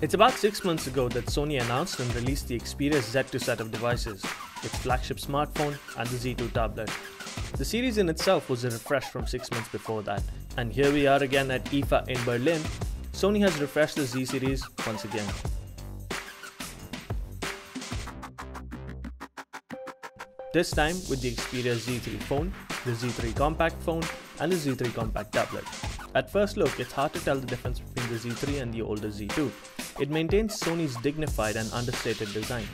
It's about 6 months ago that Sony announced and released the Xperia Z3 set of devices, its flagship smartphone and the Z2 tablet. The series in itself was a refresh from 6 months before that, and here we are again at IFA in Berlin. Sony has refreshed the Z series once again. This time with the Xperia Z3 phone, the Z3 Compact phone and the Z3 Compact tablet. At first look, it's hard to tell the difference between the Z3 and the older Z2. It maintains Sony's dignified and understated design.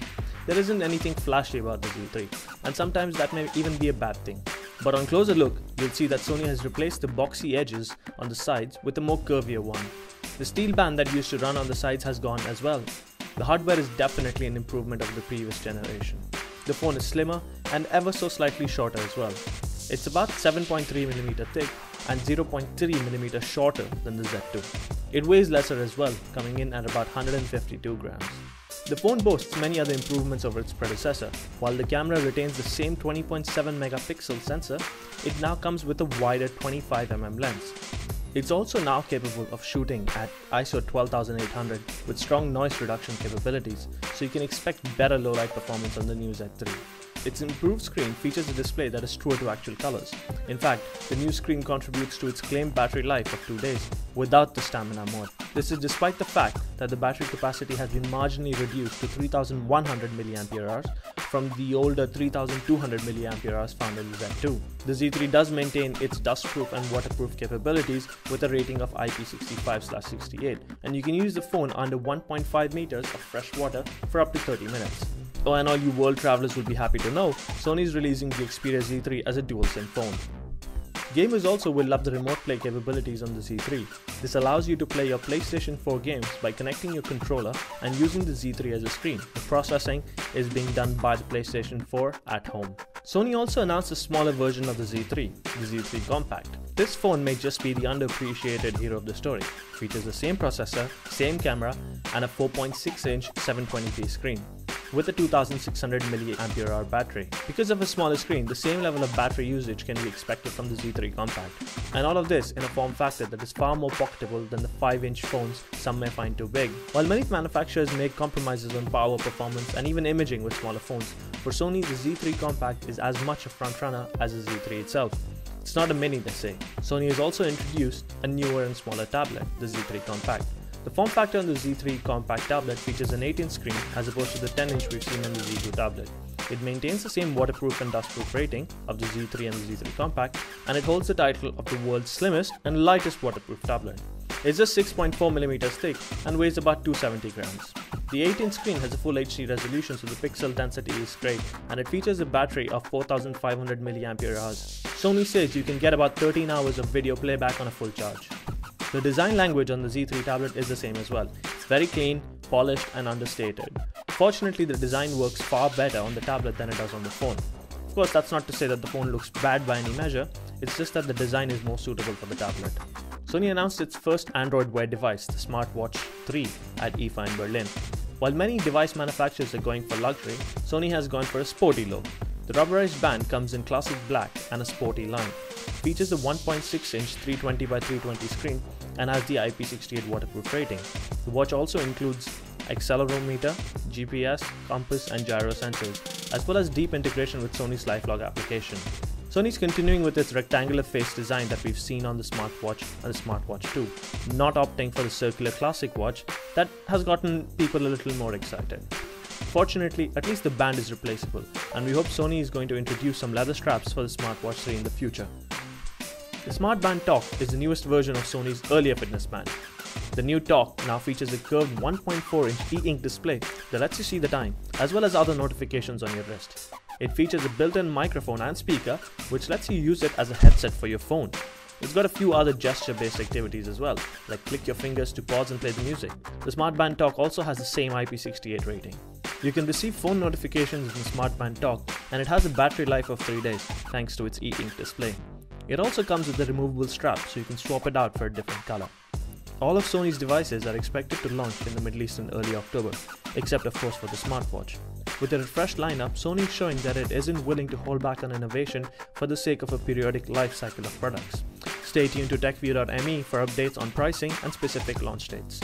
There isn't anything flashy about the Z3, and sometimes that may even be a bad thing. But on closer look, you'll see that Sony has replaced the boxy edges on the sides with a more curvier one. The steel band that used to run on the sides has gone as well. The hardware is definitely an improvement over the previous generation. The phone is slimmer and ever so slightly shorter as well. It's about 7.3mm thick and 0.3mm shorter than the Z2. It weighs lesser as well, coming in at about 152 grams. The phone boasts many other improvements over its predecessor. While the camera retains the same 20.7 megapixel sensor, it now comes with a wider 25mm lens. It's also now capable of shooting at ISO 12800 with strong noise reduction capabilities, so you can expect better low-light performance on the new Z3. Its improved screen features a display that is truer to actual colors. In fact, the new screen contributes to its claimed battery life of 2 days without the stamina mode. This is despite the fact that the battery capacity has been marginally reduced to 3100 mAh from the older 3200 mAh found in the Z2. The Z3 does maintain its dustproof and waterproof capabilities with a rating of IP65/68, and you can use the phone under 1.5 meters of fresh water for up to 30 minutes. Oh, and all you world travelers will be happy to know, Sony is releasing the Xperia Z3 as a dual SIM phone. Gamers also will love the remote play capabilities on the Z3. This allows you to play your PlayStation 4 games by connecting your controller and using the Z3 as a screen. The processing is being done by the PlayStation 4 at home. Sony also announced a smaller version of the Z3 Compact. This phone may just be the underappreciated hero of the story. It features the same processor, same camera, and a 4.6-inch 720p screen with a 2600 mAh battery. Because of a smaller screen, the same level of battery usage can be expected from the Z3 Compact. And all of this in a form factor that is far more pocketable than the 5-inch phones some may find too big. While many manufacturers make compromises on power, performance, and even imaging with smaller phones, for Sony the Z3 Compact is as much a frontrunner as the Z3 itself. It's not a mini, they say. Sony has also introduced a newer and smaller tablet, the Z3 Compact. The form factor on the Z3 Compact tablet features an 8-inch screen as opposed to the 10-inch we've seen on the Z2 tablet. It maintains the same waterproof and dustproof rating of the Z3 and the Z3 Compact, and it holds the title of the world's slimmest and lightest waterproof tablet. It's just 6.4mm thick and weighs about 270 grams. The 8-inch screen has a full HD resolution, so the pixel density is great, and it features a battery of 4500 mAh. Sony says you can get about 13 hours of video playback on a full charge. The design language on the Z3 tablet is the same as well. It's very clean, polished and understated. Fortunately, the design works far better on the tablet than it does on the phone. Of course, that's not to say that the phone looks bad by any measure, it's just that the design is more suitable for the tablet. Sony announced its first Android Wear device, the SmartWatch 3, at IFA in Berlin. While many device manufacturers are going for luxury, Sony has gone for a sporty look. The rubberized band comes in classic black and a sporty line. It features a 1.6-inch 320x320 screen and has the IP68 waterproof rating. The watch also includes accelerometer, GPS, compass and gyro sensors, as well as deep integration with Sony's LifeLog application. Sony's continuing with its rectangular face design that we've seen on the SmartWatch and the SmartWatch 2, not opting for the circular classic watch that has gotten people a little more excited. Fortunately, at least the band is replaceable, and we hope Sony is going to introduce some leather straps for the SmartWatch 3 in the future. The SmartBand Talk is the newest version of Sony's earlier fitness band. The new Talk now features a curved 1.4-inch e-ink display that lets you see the time, as well as other notifications on your wrist. It features a built-in microphone and speaker, which lets you use it as a headset for your phone. It's got a few other gesture-based activities as well, like click your fingers to pause and play the music. The SmartBand Talk also has the same IP68 rating. You can receive phone notifications in the SmartBand Talk, and it has a battery life of 3 days thanks to its e-ink display. It also comes with a removable strap, so you can swap it out for a different color. All of Sony's devices are expected to launch in the Middle East in early October, except of course for the smartwatch. With a refreshed lineup, Sony is showing that it isn't willing to hold back on innovation for the sake of a periodic life cycle of products. Stay tuned to TechView.me for updates on pricing and specific launch dates.